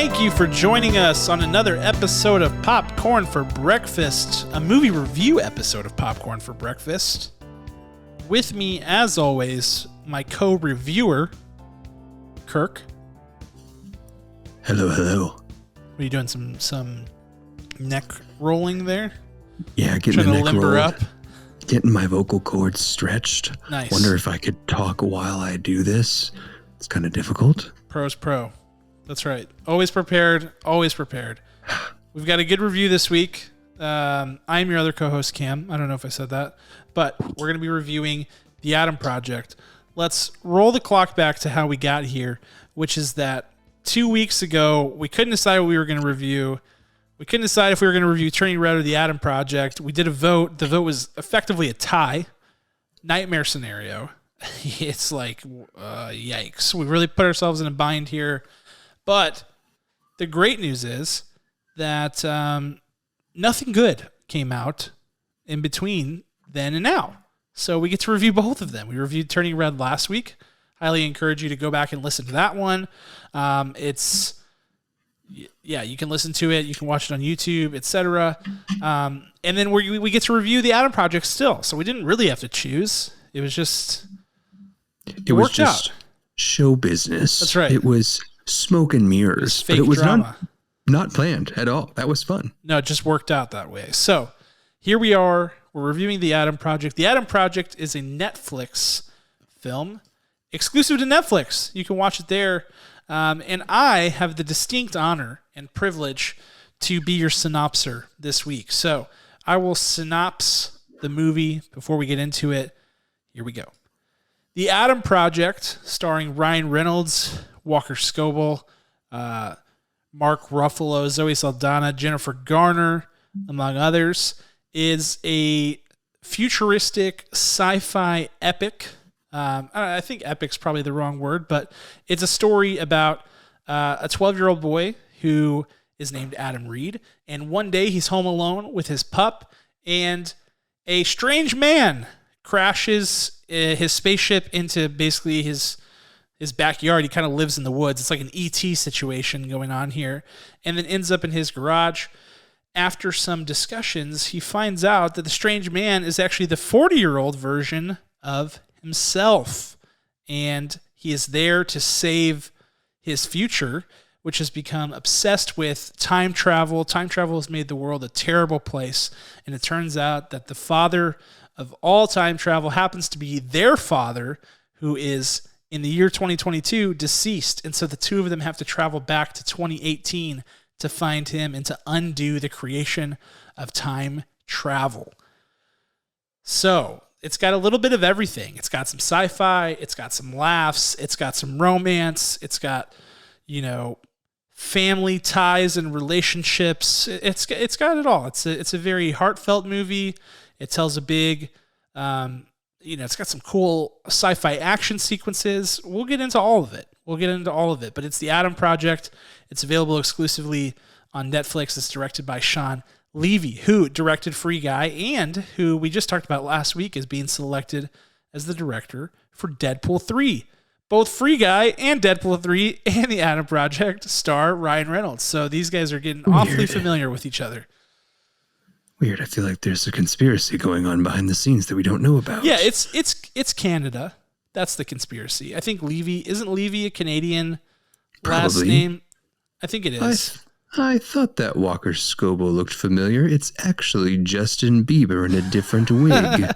Thank you for joining us on another episode of Popcorn for Breakfast, a movie review episode of Popcorn for Breakfast. With me, as always, my co-reviewer, Kirk. Hello. Are you doing some neck rolling there? Yeah, getting trying the to neck limber rolled, up. getting my vocal cords stretched. Nice. Wonder if I could talk while I do this. It's kind of difficult. Pro's pro. That's right. Always prepared. Always prepared. We've got a good review this week. I'm your other co-host, Cam. I don't know if I said that, but we're going to be reviewing The Adam Project. Let's roll the clock back to how we got here, which is that 2 weeks ago, we couldn't decide what we were going to review. We couldn't decide if we were going to review Turning Red or The Adam Project. We did a vote. The vote was effectively a tie. Nightmare scenario. It's like, yikes. We really put ourselves in a bind here. But the great news is that nothing good came out in between then and now. So we get to review both of them. We reviewed Turning Red last week. Highly encourage you to go back and listen to that one. You can listen to it. You can watch it on YouTube, etc. And then we get to review The Adam Project still. So we didn't really have to choose. It was just... It was just show business. That's right. It was smoke and mirrors. Fake but it was drama. not planned at all. That was fun. No, it just worked out that way. So here we are. We're reviewing The Adam Project. The Adam Project is a Netflix film exclusive to Netflix. You can watch it there. And I have the distinct honor and privilege to be your synopser this week. So I will synopse the movie before we get into it. Here we go. The Adam Project, starring Ryan Reynolds, Walker Scobell, Mark Ruffalo, Zoe Saldana, Jennifer Garner, among others, is a futuristic sci-fi epic. I think epic's probably the wrong word, but it's a story about a 12-year-old boy who is named Adam Reed, and one day he's home alone with his pup, and a strange man crashes his spaceship into basically his backyard. He kind of lives in the woods. It's like an E.T. situation going on here, and then ends up in his garage. After some discussions, he finds out that the strange man is actually the 40-year-old version of himself, and he is there to save his future, which has become obsessed with time travel. Time travel has made the world a terrible place, and it turns out that the father of all time travel happens to be their father, who is in the year 2022 deceased, and so the two of them have to travel back to 2018 to find him and to undo the creation of time travel. So it's got a little bit of everything. It's got some sci-fi, it's got some laughs, it's got some romance, it's got, family ties and relationships. It's got it all. It's a very heartfelt movie. It tells a big, it's got some cool sci-fi action sequences. We'll get into all of it. But it's The Adam Project. It's available exclusively on Netflix. It's directed by Sean Levy, who directed Free Guy and who we just talked about last week is being selected as the director for Deadpool 3. Both Free Guy and Deadpool 3 and The Adam Project star Ryan Reynolds. So these guys are getting awfully familiar with each other. Weird. I feel like there's a conspiracy going on behind the scenes that we don't know about. Yeah, it's Canada. That's the conspiracy. I think isn't Levy a Canadian last Probably. name? I think it is. I thought that Walker Scobell looked familiar. It's actually Justin Bieber in a different wig.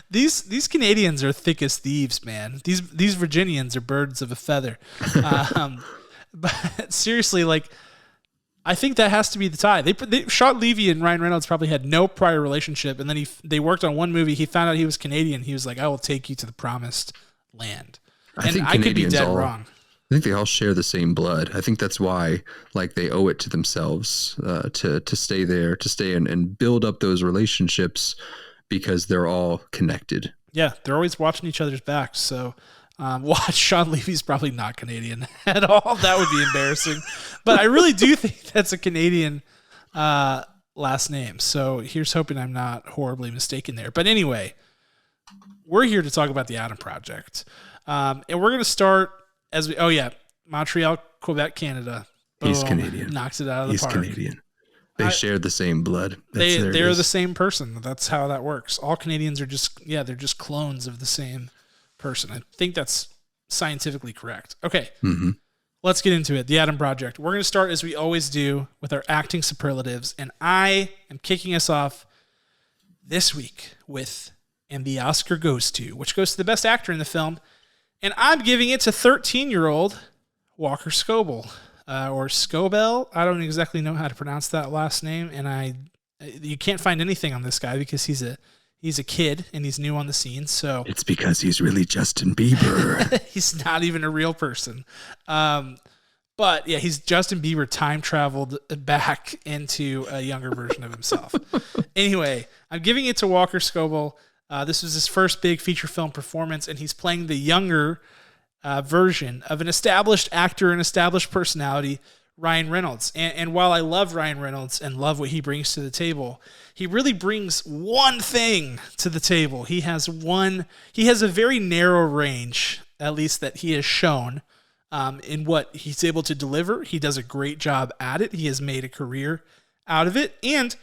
These Canadians are thick as thieves, man. These Virginians are birds of a feather. But seriously, I think that has to be the tie. They Sean Levy and Ryan Reynolds probably had no prior relationship, and then they worked on one movie. He found out he was Canadian. He was like, "I will take you to the promised land." I think I could be dead wrong. I think they all share the same blood. I think that's why, they owe it to themselves to stay there, to stay and build up those relationships because they're all connected. Yeah, they're always watching each other's backs. So, watch Sean Levy's probably not Canadian at all. That would be embarrassing. But I really do think that's a Canadian last name. So here's hoping I'm not horribly mistaken there. But anyway, we're here to talk about the Adam Project. And we're going to start Montreal, Quebec, Canada. He's Boom. Canadian. Knocks it out of the He's park. Canadian. They share the same blood. They're the same person. That's how that works. All Canadians are they're just clones of the same person. I think that's scientifically correct. Okay. Mm-hmm. Let's get into it. The Adam Project. We're going to start, as we always do, with our acting superlatives. And I am kicking us off this week with And the Oscar Goes To, which goes to the best actor in the film. And I'm giving it to 13-year-old Walker Scobell, or Scobell. I don't exactly know how to pronounce that last name. And you can't find anything on this guy because he's a kid and he's new on the scene. So it's because he's really Justin Bieber. He's not even a real person. But yeah, he's Justin Bieber time traveled back into a younger version of himself. Anyway, I'm giving it to Walker Scobell. This was his first big feature film performance, and he's playing the younger version of an established actor and established personality, Ryan Reynolds. And while I love Ryan Reynolds and love what he brings to the table, he really brings one thing to the table. He has a very narrow range, at least that he has shown, in what he's able to deliver. He does a great job at it. He has made a career out of it and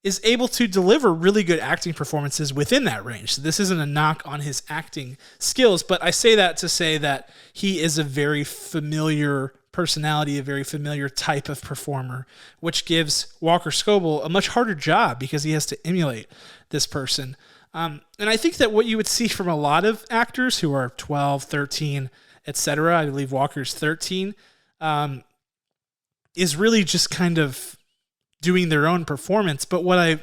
is able to deliver really good acting performances within that range. So this isn't a knock on his acting skills, but I say that to say that he is a very familiar personality, a very familiar type of performer, which gives Walker Scobell a much harder job because he has to emulate this person. And I think that what you would see from a lot of actors who are 12, 13, etc., I believe Walker's 13, is really just kind of doing their own performance. But what I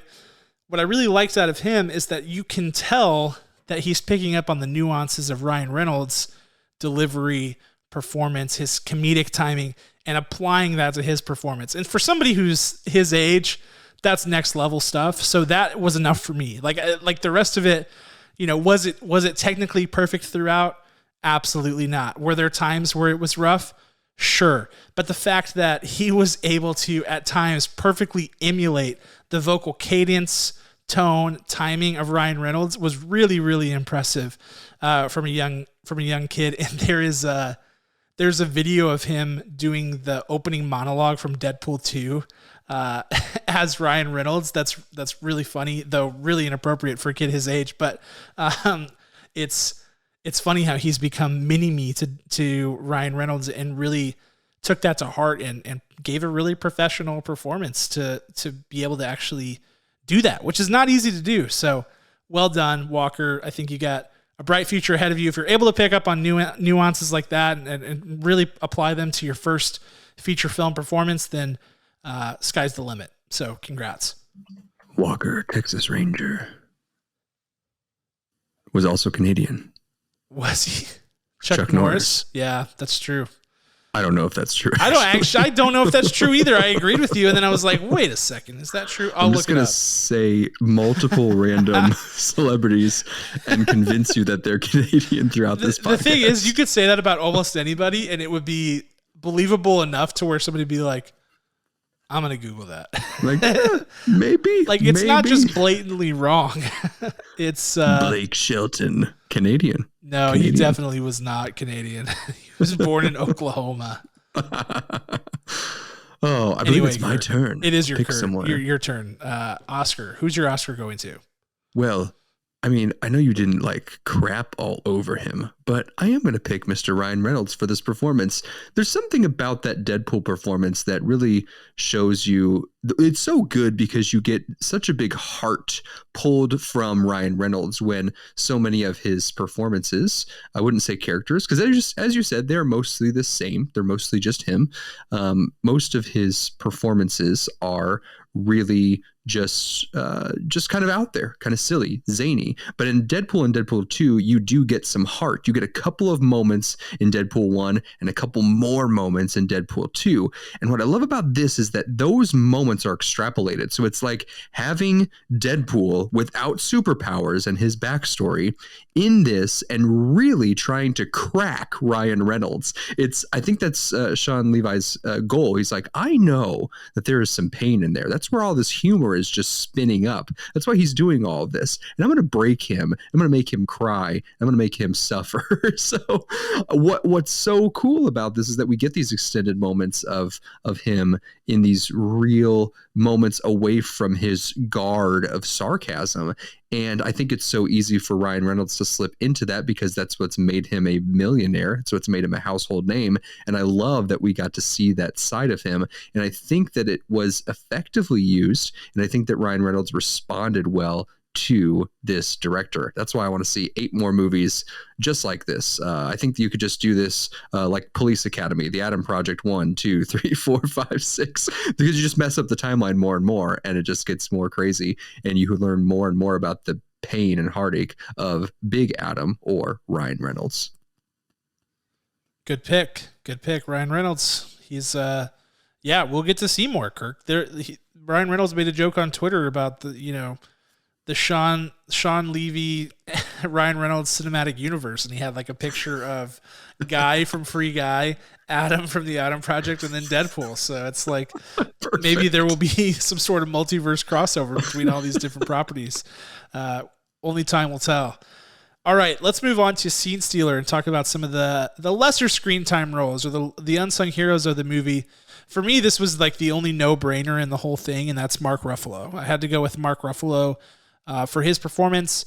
really liked out of him is that you can tell that he's picking up on the nuances of Ryan Reynolds' delivery, performance, his comedic timing, and applying that to his performance. And for somebody who's his age, that's next level stuff. So that was enough for me. Like the rest of it, was it technically perfect throughout? Absolutely not. Were there times where it was rough? Sure. But the fact that he was able to, at times, perfectly emulate the vocal cadence, tone, timing of Ryan Reynolds was really, really impressive from a young kid. And there's a video of him doing the opening monologue from Deadpool 2 as Ryan Reynolds. That's really funny, though really inappropriate for a kid his age. But it's funny how he's become mini-me to Ryan Reynolds and really took that to heart and gave a really professional performance to be able to actually do that, which is not easy to do. So well done, Walker. I think you got a bright future ahead of you. If you're able to pick up on nuances like that and really apply them to your first feature film performance, then sky's the limit. So congrats. Walker, Texas Ranger, was also Canadian. Was he? Chuck Norris? Yeah, that's true. I don't know if that's true. I don't know if that's true either. I agreed with you, and then I was like, wait a second, is that true? I'm just going to say multiple random celebrities and convince you that they're Canadian throughout this podcast. The thing is, you could say that about almost anybody, and it would be believable enough to where somebody would be like, I'm going to Google that. Like, maybe. Like, it's not just blatantly wrong. It's Blake Shelton, Canadian. No, Canadian. He definitely was not Canadian. He was born in Oklahoma. I believe it's my turn. It is your turn. Your turn. Oscar. Who's your Oscar going to? Well, I mean, I know you didn't like crap all over him, but I am going to pick Mr. Ryan Reynolds for this performance. There's something about that Deadpool performance that really shows you it's so good because you get such a big heart pulled from Ryan Reynolds when so many of his performances, I wouldn't say characters, because as you said, they're mostly the same. They're mostly just him. Most of his performances are really just kind of out there, kind of silly, zany. But in Deadpool and Deadpool 2, you do get some heart. You get a couple of moments in Deadpool 1 and a couple more moments in Deadpool 2. And what I love about this is that those moments are extrapolated. So it's like having Deadpool without superpowers and his backstory in this and really trying to crack Ryan Reynolds. I think that's Sean Levi's goal. He's like, I know that there is some pain in there. That's where all this humor tower is just spinning up. That's why he's doing all of this. And I'm going to break him. I'm going to make him cry. I'm going to make him suffer. So what's so cool about this is that we get these extended moments of him in these real moments away from his guard of sarcasm. And I think it's so easy for Ryan Reynolds to slip into that because that's what's made him a millionaire. It's what's made him a household name. And I love that we got to see that side of him. And I think that it was effectively used. And I think that Ryan Reynolds responded well to this director. That's why I want to see 8 more movies just like this. I think you could just do this like Police Academy, the Adam Project 1, 2, 3, 4, 5, 6, because you just mess up the timeline more and more, and it just gets more crazy, and you learn more and more about the pain and heartache of Big Adam or Ryan Reynolds. Good pick, Ryan Reynolds. He's we'll get to see more, Kirk. Ryan Reynolds made a joke on Twitter about the Sean Levy, Ryan Reynolds cinematic universe. And he had like a picture of Guy from Free Guy, Adam from the Adam Project, and then Deadpool. So it's like, maybe there will be some sort of multiverse crossover between all these different properties. Only time will tell. All right, let's move on to Scene Stealer and talk about some of the lesser screen time roles or the unsung heroes of the movie. For me, this was like the only no-brainer in the whole thing, and that's Mark Ruffalo. I had to go with Mark Ruffalo for his performance.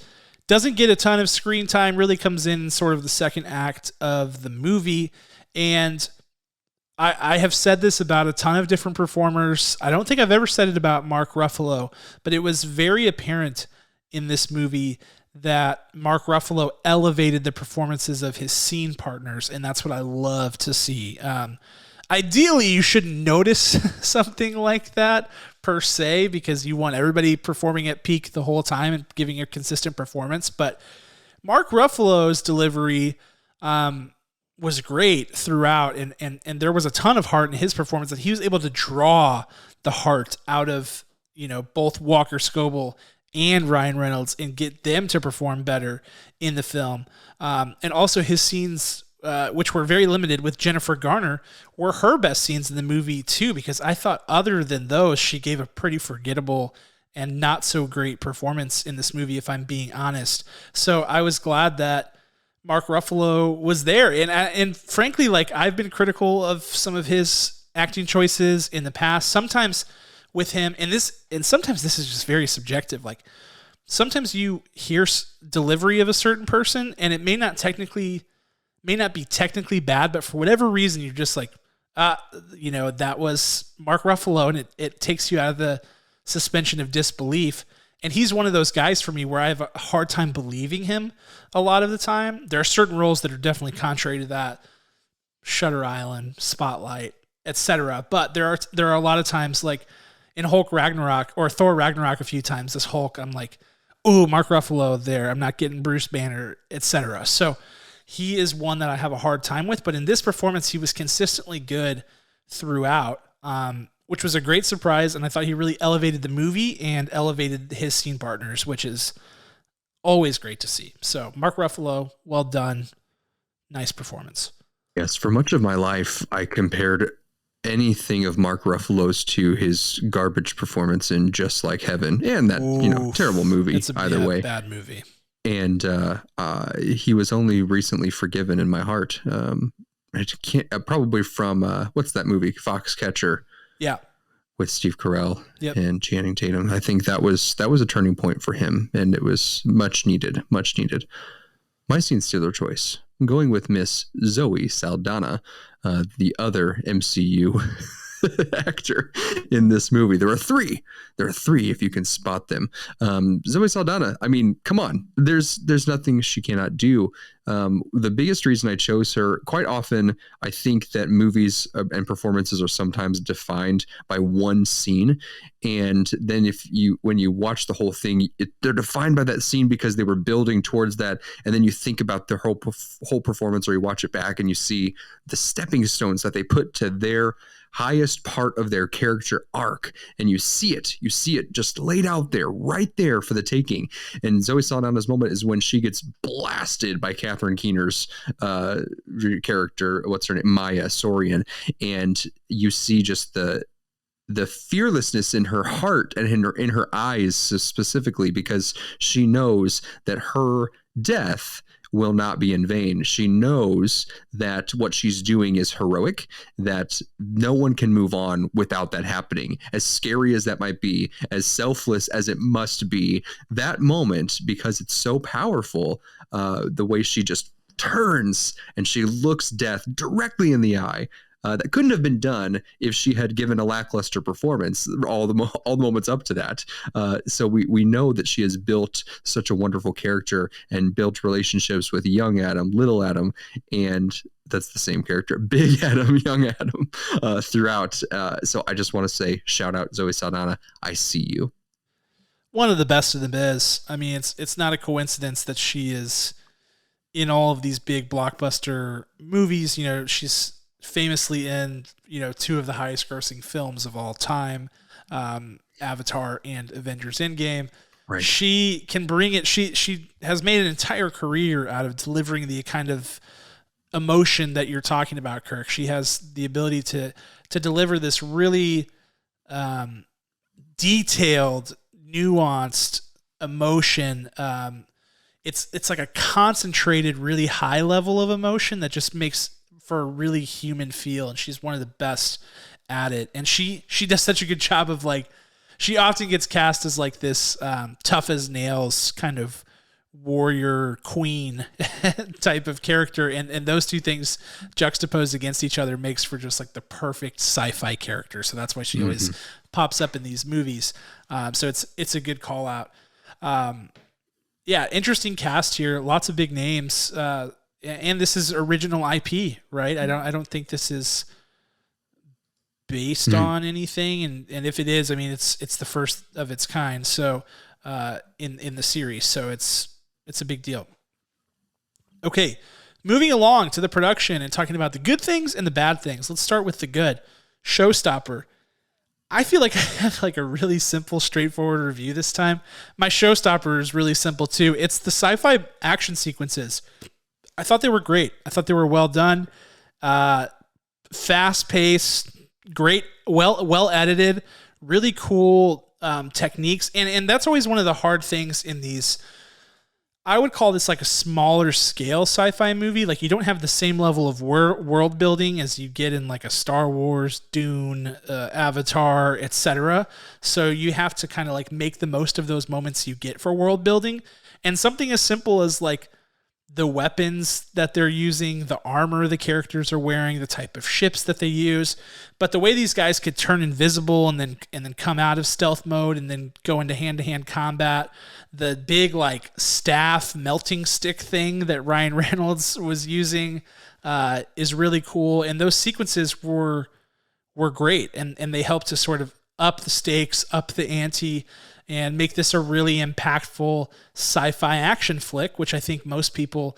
Doesn't get a ton of screen time, really comes in sort of the second act of the movie. And I have said this about a ton of different performers. I don't think I've ever said it about Mark Ruffalo, but it was very apparent in this movie that Mark Ruffalo elevated the performances of his scene partners, and that's what I love to see. Ideally, you shouldn't notice something like that per se because you want everybody performing at peak the whole time and giving a consistent performance. But Mark Ruffalo's delivery was great throughout, and there was a ton of heart in his performance, and he was able to draw the heart out of both Walker Scobell and Ryan Reynolds and get them to perform better in the film. And also his scenes, which were very limited with Jennifer Garner, were her best scenes in the movie too, because I thought other than those, she gave a pretty forgettable and not so great performance in this movie, if I'm being honest. So I was glad that Mark Ruffalo was there. And frankly, like, I've been critical of some of his acting choices in the past, sometimes with him, and sometimes this is just very subjective. Like, sometimes you hear delivery of a certain person and it may not be technically bad, but for whatever reason, you're just like, that was Mark Ruffalo, and it takes you out of the suspension of disbelief. And he's one of those guys for me where I have a hard time believing him a lot of the time. There are certain roles that are definitely contrary to that, Shutter Island, Spotlight, etc. But there are a lot of times, like in Hulk Ragnarok or Thor Ragnarok a few times, this Hulk, I'm like, oh, Mark Ruffalo there. I'm not getting Bruce Banner, etc. So he is one that I have a hard time with, but in this performance, he was consistently good throughout, which was a great surprise, and I thought he really elevated the movie and elevated his scene partners, which is always great to see. So Mark Ruffalo, well done. Nice performance. Yes, for much of my life, I compared anything of Mark Ruffalo's to his garbage performance in Just Like Heaven, and that terrible movie. It's either way, bad movie. And he was only recently forgiven in my heart. I can't probably from what's that movie, Foxcatcher? Yeah, with Steve Carell and Channing Tatum. I think that was a turning point for him, and it was much needed. My scene stealer choice, I'm going with Miss Zoe Saldana, the other MCU actor in this movie. There are three if you can spot them. Zoe Saldana, I mean, come on, there's nothing she cannot do. The biggest reason I chose her, quite often I think that movies and performances are sometimes defined by one scene, and then when you watch the whole thing, they're defined by that scene because they were building towards that, and then you think about the whole performance, or you watch it back and you see the stepping stones that they put to their highest part of their character arc, and you see it just laid out there, right there for the taking. And Zoe Saldana's moment is when she gets blasted by Catherine Keener's character, what's her name, Maya Sorian, and you see just the the fearlessness in her heart and in her eyes specifically, because she knows that her death will not be in vain. She knows that what she's doing is heroic, that no one can move on without that happening. As scary as that might be, as selfless as it must be, that moment, because it's so powerful, the way she just turns and she looks death directly in the eye. That couldn't have been done if she had given a lackluster performance all the moments up to that. So we know that she has built such a wonderful character and built relationships with young Adam, little Adam, and that's the same character, big Adam, young Adam, throughout. So I just want to say, shout out Zoe Saldana. I see you. One of the best in the biz. I mean, it's not a coincidence that she is in all of these big blockbuster movies. You know, she's famously in, you know, two of the highest grossing films of all time, Avatar and Avengers Endgame. Right. She can bring it. She has made an entire career out of delivering the kind of emotion that you're talking about, Kirk. She has the ability to deliver this really detailed, nuanced emotion. It's like a concentrated, really high level of emotion that just makes for a really human feel, and she's one of the best at it. And she does such a good job of, like, she often gets cast as like this tough as nails kind of warrior queen type of character, and those two things juxtaposed against each other makes for just like the perfect sci-fi character. So that's why she always pops up in these movies. So it's a good call out. Yeah, interesting cast here. Lots of big names. And this is original IP, right? I don't think this is based on anything, and if it is, I mean, it's the first of its kind. So in the series, so it's a big deal. Okay, moving along to the production and talking about the good things and the bad things. Let's start with the good. Showstopper. I feel like I have like a really simple, straightforward review this time. My showstopper is really simple too. It's the sci-fi action sequences. I thought they were great. I thought they were well done, fast paced, great, well edited, really cool techniques. And that's always one of the hard things in these. I would call this like a smaller scale sci-fi movie. Like, you don't have the same level of world building as you get in like a Star Wars, Dune, Avatar, etc. So you have to kind of like make the most of those moments you get for world building. And something as simple as like the weapons that they're using, the armor the characters are wearing, the type of ships that they use, but the way these guys could turn invisible and then come out of stealth mode and then go into hand-to-hand combat, the big like staff melting stick thing that Ryan Reynolds was using is really cool, and those sequences were great, and they helped to sort of up the stakes, up the ante, and make this a really impactful sci-fi action flick, which I think most people,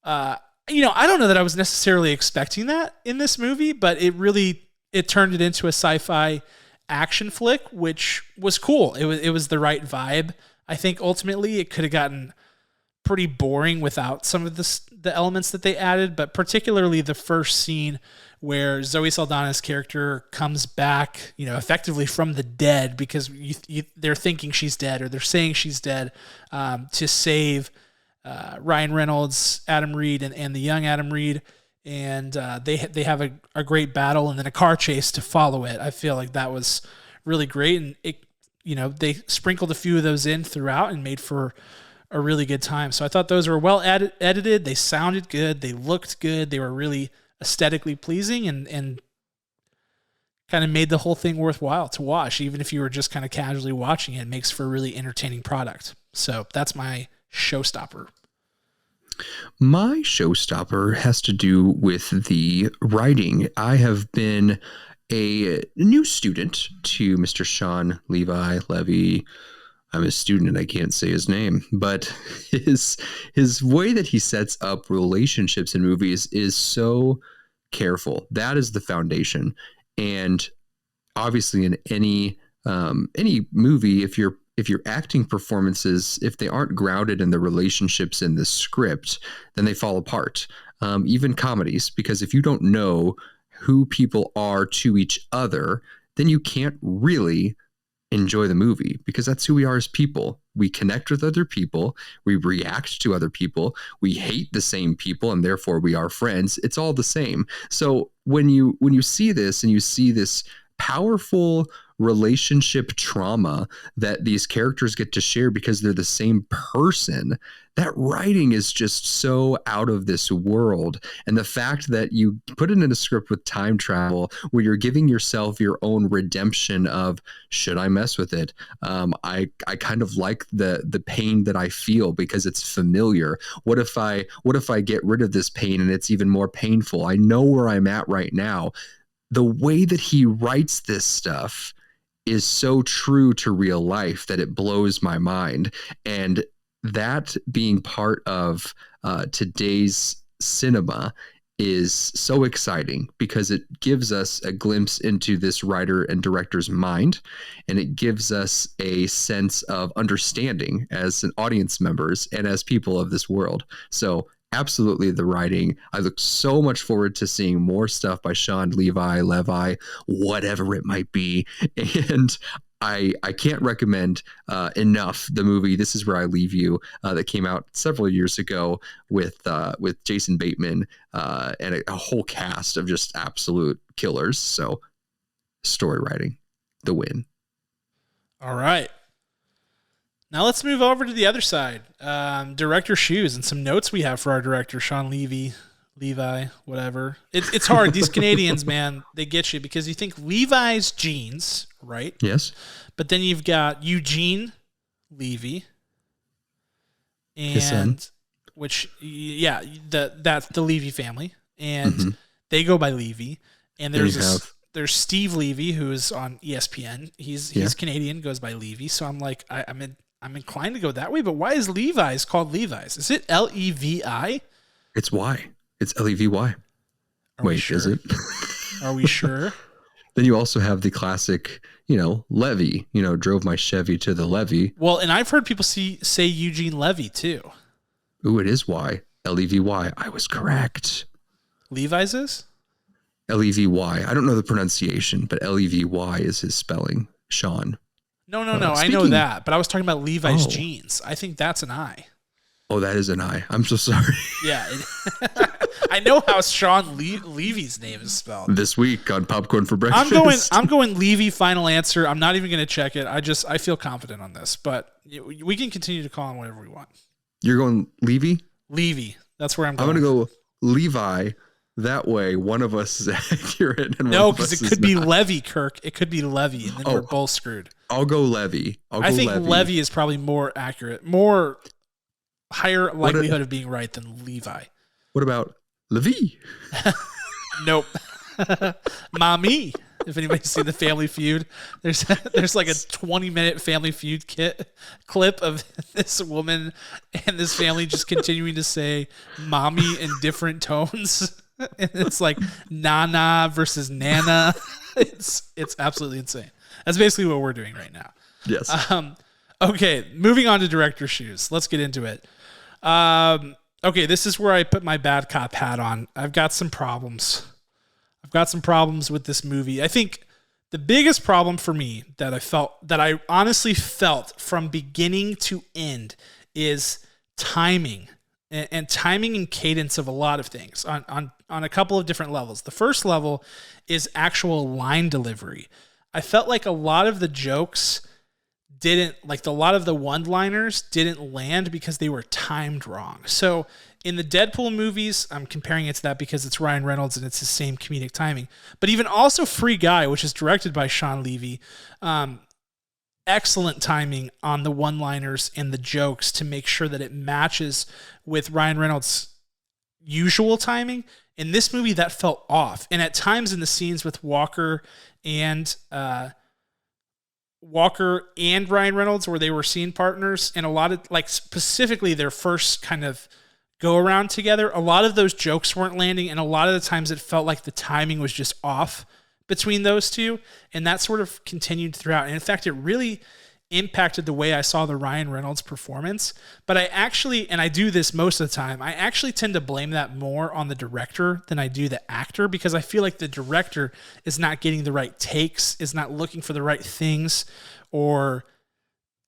I don't know that I was necessarily expecting that in this movie, but it turned it into a sci-fi action flick, which was cool. It was the right vibe. I think ultimately it could have gotten pretty boring without some of the elements that they added, but particularly the first scene where Zoe Saldana's character comes back, effectively from the dead, because they're thinking she's dead, or they're saying she's dead, to save Ryan Reynolds, Adam Reed, and the young Adam Reed, and they have a great battle and then a car chase to follow it. I feel like that was really great, and they sprinkled a few of those in throughout and made for a really good time. So I thought those were well edited. They sounded good. They looked good. They were really aesthetically pleasing and kind of made the whole thing worthwhile to watch. Even if you were just kind of casually watching it, it makes for a really entertaining product. So that's my showstopper. My showstopper has to do with the writing. I have been a new student to Mr. Sean Levy. I'm a student and I can't say his name, but his way that he sets up relationships in movies is so careful. That is the foundation. And obviously in any movie, if your acting performances, if they aren't grounded in the relationships in the script, then they fall apart. Even comedies, because if you don't know who people are to each other, then you can't really enjoy the movie, because that's who we are as people. We connect with other people, we react to other people, we hate the same people, and therefore we are friends. It's all the same. So when you see this, and you see this powerful relationship trauma that these characters get to share because they're the same person, that writing is just so out of this world. And the fact that you put it in a script with time travel, where you're giving yourself your own redemption of, should I mess with it? I kind of like the pain that I feel because it's familiar. What if I get rid of this pain and it's even more painful? I know where I'm at right now. The way that he writes this stuff is so true to real life that it blows my mind. And that being part of today's cinema is so exciting, because it gives us a glimpse into this writer and director's mind, and it gives us a sense of understanding as an audience members and as people of this world. So absolutely, the writing. I look so much forward to seeing more stuff by Sean Levi, whatever it might be. And I can't recommend enough the movie This Is Where I Leave You, that came out several years ago with Jason Bateman and a whole cast of just absolute killers. So story writing, the win. All right. Now let's move over to the other side. Director shoes and some notes we have for our director, Sean Levi, whatever. It's hard. These Canadians, man, they get you, because you think Levi's jeans, right? Yes. But then you've got Eugene Levy, and which, yeah, that's the Levy family, and they go by Levy. And there's Steve Levy, who is on ESPN. He's Canadian, goes by Levy. So I'm like, I'm inclined to go that way, but why is Levi's called Levi's? Is it Levi? It's Y. It's Levy. Wait, sure? Is it? Are we sure? Then you also have the classic, Levy, drove my Chevy to the levee. Well, and I've heard people say Eugene Levy too. Ooh, it is Y. Levy. I was correct. Levi's is? Levy. I don't know the pronunciation, but Levy is his spelling. Sean. No. I know that, but I was talking about Levi's jeans. I think that's an I. Oh, that is an I. I'm so sorry. Yeah. I know how Sean Levy's name is spelled. This week on Popcorn for Breakfast. I'm going Levy, final answer. I'm not even going to check it. I feel confident on this, but we can continue to call him whatever we want. You're going Levy? Levy. That's where I'm going. I'm going to go Levi. That way, one of us is accurate. And no, because it could be Levy, Kirk. It could be Levy, and then we're both screwed. I'll go Levy. I think Levy is probably more accurate, more higher likelihood of being right than Levi. What about Levy? Nope. Mommy. If anybody's seen the Family Feud, there's like a 20-minute Family Feud clip of this woman and this family just continuing to say mommy in different tones. And it's like Nana versus Nana. It's absolutely insane. That's basically what we're doing right now. Yes. Okay, moving on to director's shoes. Let's get into it. Okay, this is where I put my bad cop hat on. I've got some problems. With this movie. I think the biggest problem for me that I honestly felt from beginning to end is timing. And timing and cadence of a lot of things on a couple of different levels. The first level is actual line delivery. I felt like a lot of the jokes a lot of the one-liners didn't land because they were timed wrong. So in the Deadpool movies, I'm comparing it to that because it's Ryan Reynolds and it's the same comedic timing. But even also Free Guy, which is directed by Sean Levy, excellent timing on the one-liners and the jokes to make sure that it matches with Ryan Reynolds' usual timing. In this movie, that felt off. And at times in the scenes with Walker and Ryan Reynolds, where they were scene partners, and a lot of, like, specifically their first kind of go around together, a lot of those jokes weren't landing, and a lot of the times it felt like the timing was just off between those two, and that sort of continued throughout. And in fact, it really impacted the way I saw the Ryan Reynolds performance. But I actually, and I do this most of the time, I actually tend to blame that more on the director than I do the actor, because I feel like the director is not getting the right takes, is not looking for the right things, or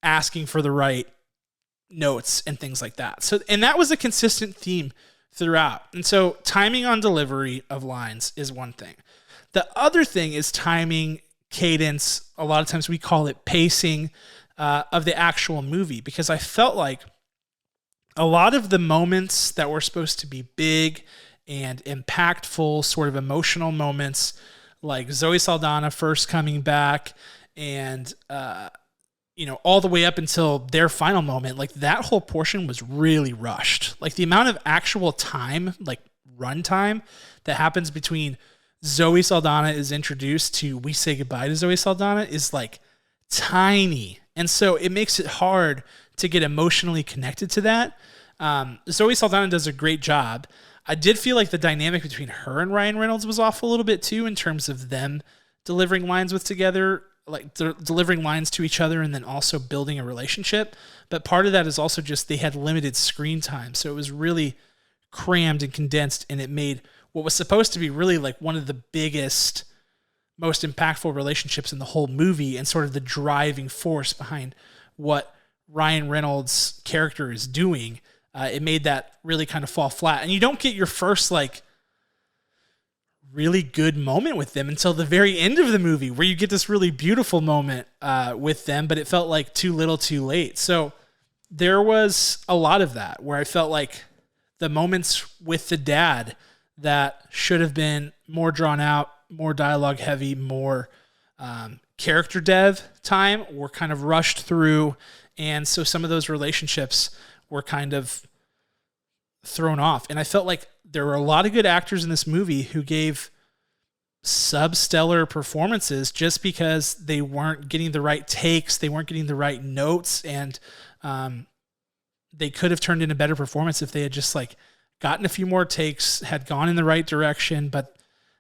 asking for the right notes and things like that. So, and that was a consistent theme throughout. And so timing on delivery of lines is one thing. The other thing is timing, cadence. A lot of times we call it pacing of the actual movie, because I felt like a lot of the moments that were supposed to be big and impactful, sort of emotional moments, like Zoe Saldana first coming back and, all the way up until their final moment, like that whole portion was really rushed. Like the amount of actual time, like run time that happens between Zoe Saldana is introduced to we say goodbye to Zoe Saldana is like tiny. And so it makes it hard to get emotionally connected to that. Zoe Saldana does a great job. I did feel like the dynamic between her and Ryan Reynolds was off a little bit too, in terms of them delivering lines delivering lines to each other and then also building a relationship. But part of that is also just they had limited screen time. So it was really crammed and condensed, and it made what was supposed to be really like one of the biggest, most impactful relationships in the whole movie, and sort of the driving force behind what Ryan Reynolds' character is doing. It made that really kind of fall flat. And you don't get your first like really good moment with them until the very end of the movie, where you get this really beautiful moment with them, but it felt like too little too late. So there was a lot of that where I felt like the moments with the dad that should have been more drawn out, more dialogue heavy, more character dev time were kind of rushed through. And so some of those relationships were kind of thrown off. And I felt like there were a lot of good actors in this movie who gave substellar performances just because they weren't getting the right takes, they weren't getting the right notes, and they could have turned in a better performance if they had just like gotten a few more takes, had gone in the right direction. But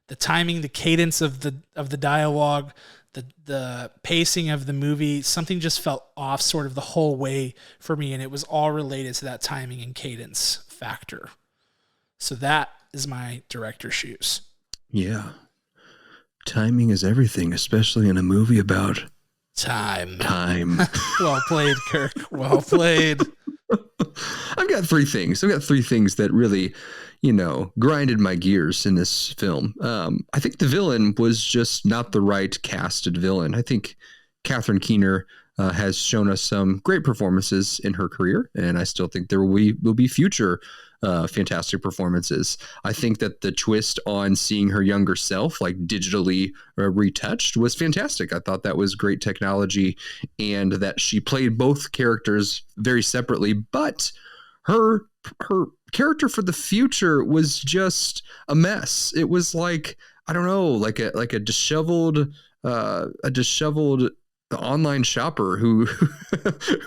the timing, the cadence of the dialogue, the pacing of the movie, something just felt off sort of the whole way for me, and it was all related to that timing and cadence factor. So that is my director's shoes. Yeah. Timing is everything, especially in a movie about time. Well played, Kirk. Well played. I've got three things that really, grinded my gears in this film. I think the villain was just not the right casted villain. I think Catherine Keener has shown us some great performances in her career, and I still think there will be future fantastic performances. I think that the twist on seeing her younger self, like digitally retouched, was fantastic. I thought that was great technology, and that she played both characters very separately, but her character for the future was just a mess. It was like, I don't know, like a disheveled online shopper who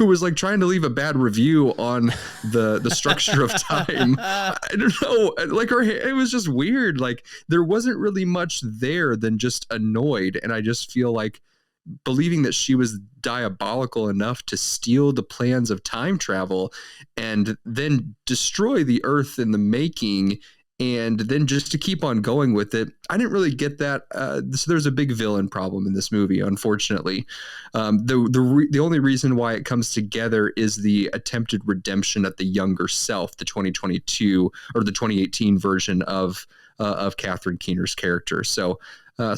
was like trying to leave a bad review on the structure of time. I don't know, like it was just weird. Like there wasn't really much there than just annoyed. And I just feel like believing that she was diabolical enough to steal the plans of time travel and then destroy the Earth in the making, and then just to keep on going with it. I didn't really get that. So there's a big villain problem in this movie, unfortunately. The only reason why it comes together is the attempted redemption at the younger self, the 2022 or the 2018 version of Catherine Keener's character. So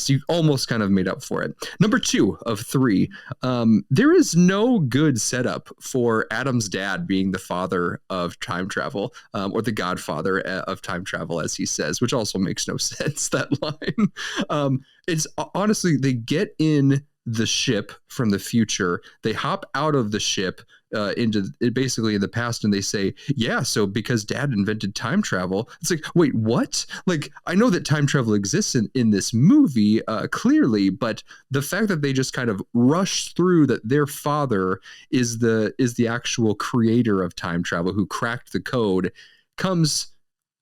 you almost kind of made up for it. Number 2 of 3, there is no good setup for Adam's dad being the father of time travel, or the godfather of time travel, as he says, which also makes no sense, that line. It's honestly, they get in the ship from the future. They hop out of the ship into basically in the past, and they say, yeah, so because dad invented time travel. It's like, wait, what? Like, I know that time travel exists in this movie clearly, but the fact that they just kind of rush through that their father is the actual creator of time travel, who cracked the code, comes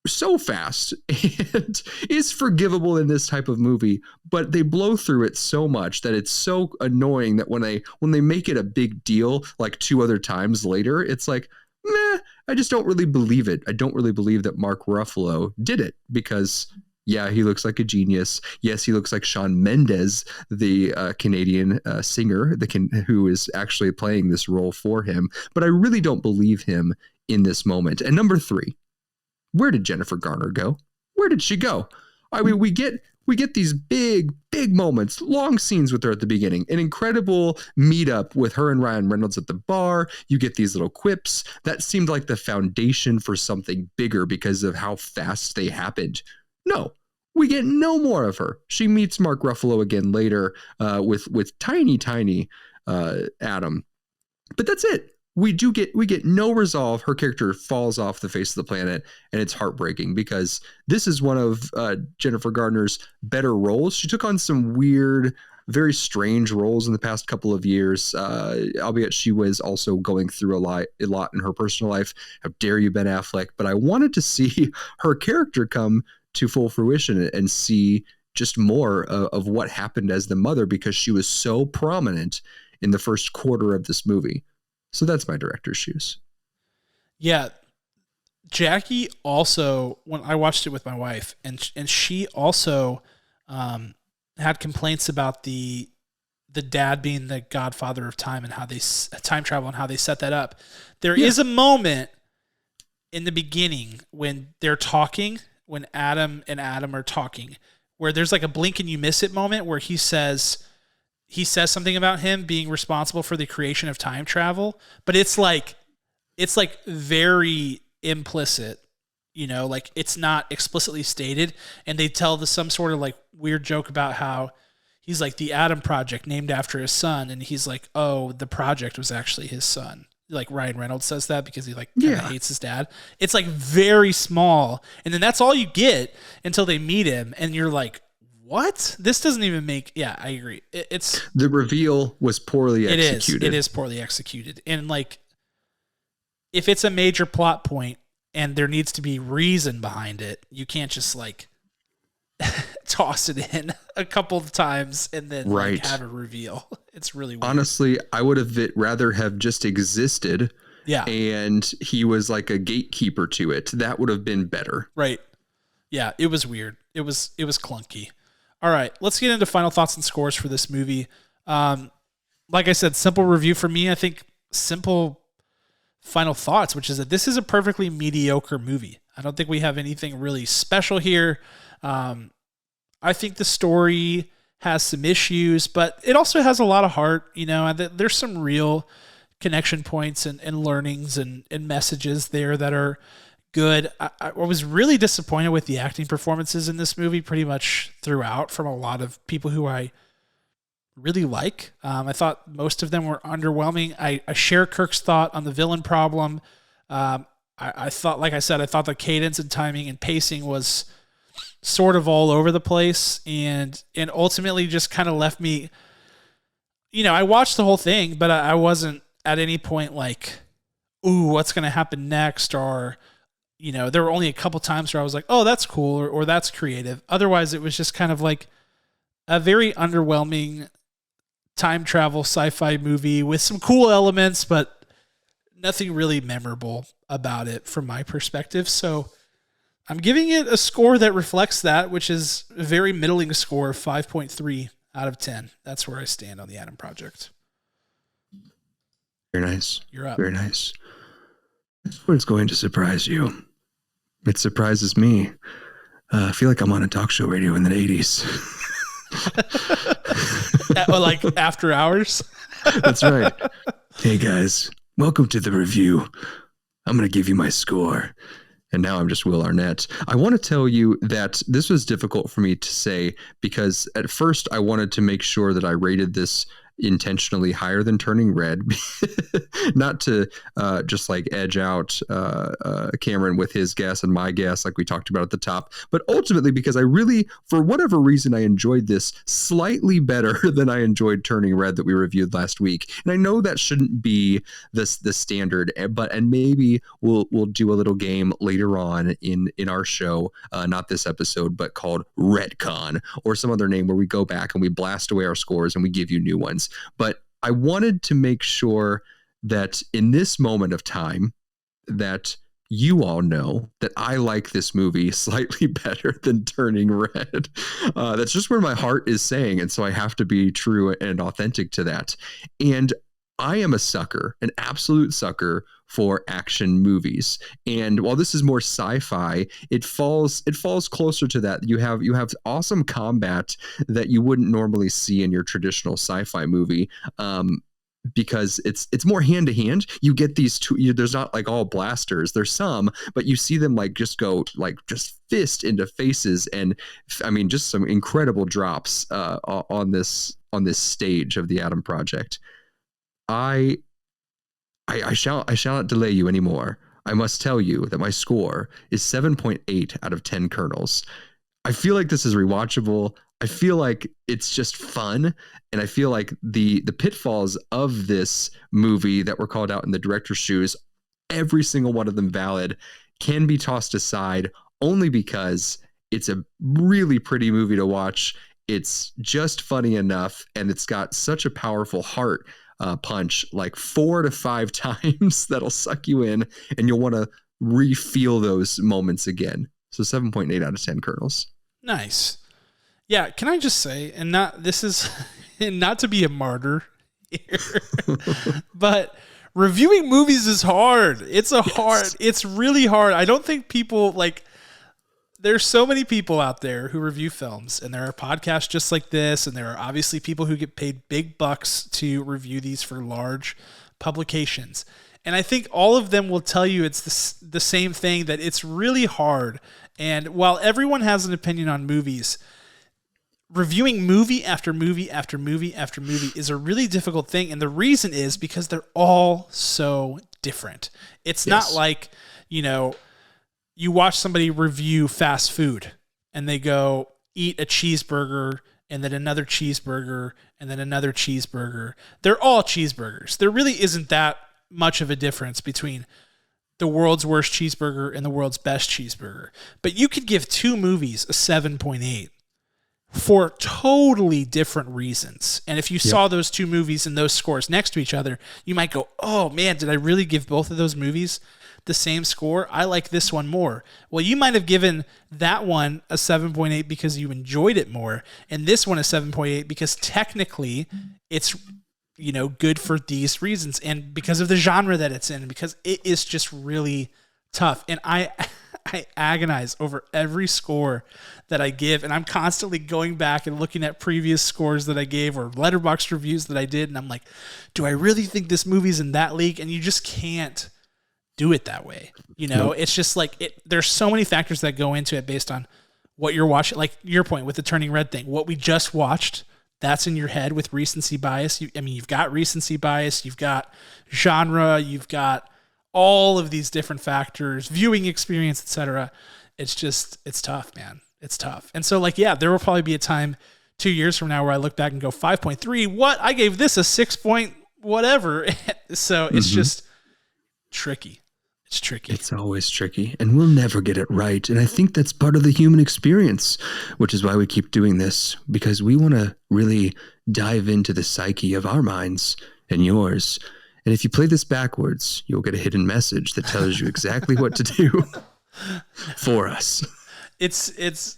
so fast and is forgivable in this type of movie, but they blow through it so much that it's so annoying that when they make it a big deal like 2 other times later, it's like, meh, I just don't really believe it. I don't really believe that Mark Ruffalo did it because yeah, he looks like a genius. Yes, he looks like Shawn Mendes, the Canadian singer who is actually playing this role for him. But I really don't believe him in this moment. And number 3, where did Jennifer Garner go? Where did she go? I mean, we get these big moments, long scenes with her at the beginning, an incredible meetup with her and Ryan Reynolds at the bar. You get these little quips that seemed like the foundation for something bigger because of how fast they happened. No, we get no more of her. She meets Mark Ruffalo again later with tiny Adam, but that's it. We get no resolve. Her character falls off the face of the planet, and it's heartbreaking because this is one of Jennifer Garner's better roles. She took on some weird, very strange roles in the past couple of years, albeit she was also going through a lot in her personal life. How dare you, Ben Affleck? But I wanted to see her character come to full fruition and see just more of what happened as the mother, because she was so prominent in the first quarter of this movie. So that's my director's shoes. Yeah. Jackie also, when I watched it with my wife, and she also had complaints about the dad being the godfather of time and how they time travel and how they set that up. There is a moment in the beginning when they're talking, when Adam and Adam are talking, where there's like a blink and you miss it moment where he says something about him being responsible for the creation of time travel, but it's like very implicit, you know, like it's not explicitly stated. And they tell some sort of like weird joke about how he's like the Adam Project named after his son. And he's like, oh, the project was actually his son. Like Ryan Reynolds says that because he like kind of hates his dad. It's like very small. And then that's all you get until they meet him. And you're like, what? This doesn't even make... Yeah, I agree. It's the reveal was poorly executed. It is poorly executed. And like, if it's a major plot point and there needs to be reason behind it, you can't just like toss it in a couple of times and then like have a reveal. It's really weird. Honestly, I would have rather have just existed. Yeah. And he was like a gatekeeper to it. That would have been better. Right. Yeah, it was weird. It was clunky. All right, let's get into final thoughts and scores for this movie. Like I said, simple review for me. I think simple final thoughts, which is that this is a perfectly mediocre movie. I don't think we have anything really special here. I think the story has some issues, but it also has a lot of heart. You know, there's some real connection points and learnings and messages there that are good. I was really disappointed with the acting performances in this movie pretty much throughout from a lot of people who I really like. I thought most of them were underwhelming. I share Kirk's thought on the villain problem. I thought, like I said, I thought the cadence and timing and pacing was sort of all over the place and ultimately just kind of left me, you know, I watched the whole thing, but I wasn't at any point like, ooh, what's going to happen next? Or, you know, there were only a couple times where I was like, oh, that's cool, or that's creative. Otherwise, it was just kind of like a very underwhelming time travel sci-fi movie with some cool elements, but nothing really memorable about it from my perspective. So I'm giving it a score that reflects that, which is a very middling score of 5.3 out of 10. That's where I stand on the Adam Project. Very nice. You're up. Very nice. This one's going to surprise you. It surprises me. I feel like I'm on a talk show radio in the 80s. Like after hours? That's right. Hey guys, welcome to the review. I'm going to give you my score. And now I'm just Will Arnett. I want to tell you that this was difficult for me to say because at first I wanted to make sure that I rated this intentionally higher than Turning Red, not to just like edge out Cameron with his guess and my guess, like we talked about at the top, but ultimately because I really, for whatever reason, I enjoyed this slightly better than I enjoyed Turning Red that we reviewed last week. And I know that shouldn't be the standard, and maybe we'll do a little game later on in our show, not this episode, but called Retcon or some other name where we go back and we blast away our scores and we give you new ones. But I wanted to make sure that in this moment of time that you all know that I like this movie slightly better than Turning Red. That's just where my heart is saying. And so I have to be true and authentic to that. And I am a sucker, an absolute sucker for action movies. And while this is more sci-fi, it falls closer to that. You have awesome combat that you wouldn't normally see in your traditional sci-fi movie. Because it's more hand to hand. You get these two, there's not like all blasters. There's some, but you see them like just go like just fist into faces. And I mean, just some incredible drops on this stage of the Adam Project. I shall not delay you anymore. I must tell you that my score is 7.8 out of 10 kernels. I feel like this is rewatchable. I feel like it's just fun. And I feel like the pitfalls of this movie that were called out in the director's shoes, every single one of them valid, can be tossed aside only because it's a really pretty movie to watch. It's just funny enough. And it's got such a powerful heart punch, like 4 to 5 times that'll suck you in and you'll want to re-feel those moments again. So 7.8 out of 10 kernels. Nice. Yeah, can I just say, and this is not to be a martyr here, but reviewing movies is hard. It's really hard. I don't think people there's so many people out there who review films, and there are podcasts just like this, and there are obviously people who get paid big bucks to review these for large publications. And I think all of them will tell you it's the same thing, that it's really hard. And while everyone has an opinion on movies, reviewing movie after movie after movie after movie is a really difficult thing. And the reason is because they're all so different. It's not like, you watch somebody review fast food and they go eat a cheeseburger and then another cheeseburger and then another cheeseburger. They're all cheeseburgers. There really isn't that much of a difference between the world's worst cheeseburger and the world's best cheeseburger. But you could give two movies a 7.8 for totally different reasons. And if you saw those two movies and those scores next to each other, you might go, oh man, did I really give both of those movies the same score? I like this one more. Well, you might have given that one a 7.8 because you enjoyed it more, and this one a 7.8 because technically it's good for these reasons and because of the genre that it's in, because it is just really tough. And I agonize over every score that I give, and I'm constantly going back and looking at previous scores that I gave or Letterboxd reviews that I did, and I'm like, do I really think this movie's in that league? And you just can't do it that way. Nope. It's just like there's so many factors that go into it based on what you're watching. Like your point with the Turning Red thing, what we just watched, that's in your head with recency bias. You've got recency bias, you've got genre, you've got all of these different factors, viewing experience, etc. It's tough, man. It's tough. And so there will probably be a time 2 years from now where I look back and go 5.3, what? I gave this a 6 point whatever. So it's just tricky. It's tricky. It's always tricky, and we'll never get it right. And I think that's part of the human experience, which is why we keep doing this, because we want to really dive into the psyche of our minds and yours. And if you play this backwards, you'll get a hidden message that tells you exactly what to do for us. It's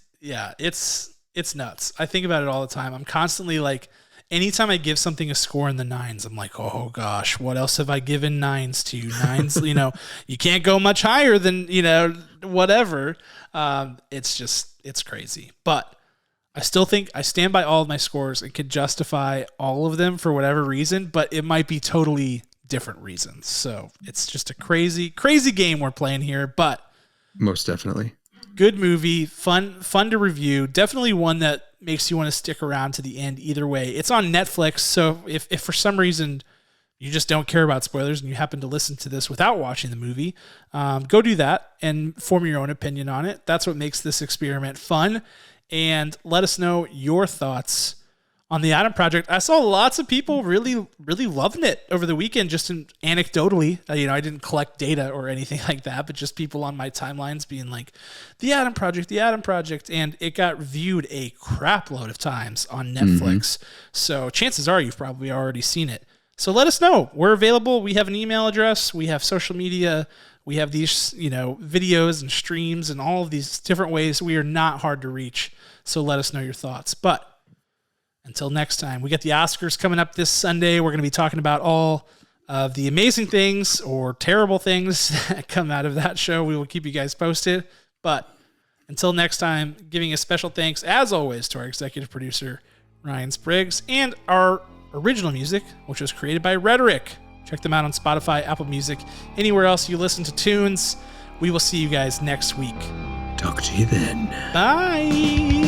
nuts. I think about it all the time. I'm constantly anytime I give something a score in the 9s, I'm like, oh gosh, what else have I given 9s to? 9s, you can't go much higher than, whatever. It's crazy. But I still think I stand by all of my scores and could justify all of them for whatever reason, but it might be totally different reasons. So it's just a crazy, crazy game we're playing here, but most definitely. Good movie, fun to review. Definitely one that makes you want to stick around to the end either way. It's on Netflix, so if for some reason you just don't care about spoilers and you happen to listen to this without watching the movie, go do that and form your own opinion on it. That's what makes this experiment fun. And let us know your thoughts on the Adam Project. I saw lots of people really, really loving it over the weekend, just anecdotally. I didn't collect data or anything like that, but just people on my timelines being like, the Adam Project. And it got viewed a crap load of times on Netflix. So chances are you've probably already seen it. So let us know. We're available. We have an email address. We have social media. We have these, videos and streams and all of these different ways. We are not hard to reach. So let us know your thoughts. But until next time, we got the Oscars coming up this Sunday. We're going to be talking about all of the amazing things or terrible things that come out of that show. We will keep you guys posted. But until next time, giving a special thanks, as always, to our executive producer, Ryan Spriggs, and our original music, which was created by Rhetoric. Check them out on Spotify, Apple Music, anywhere else you listen to tunes. We will see you guys next week. Talk to you then. Bye.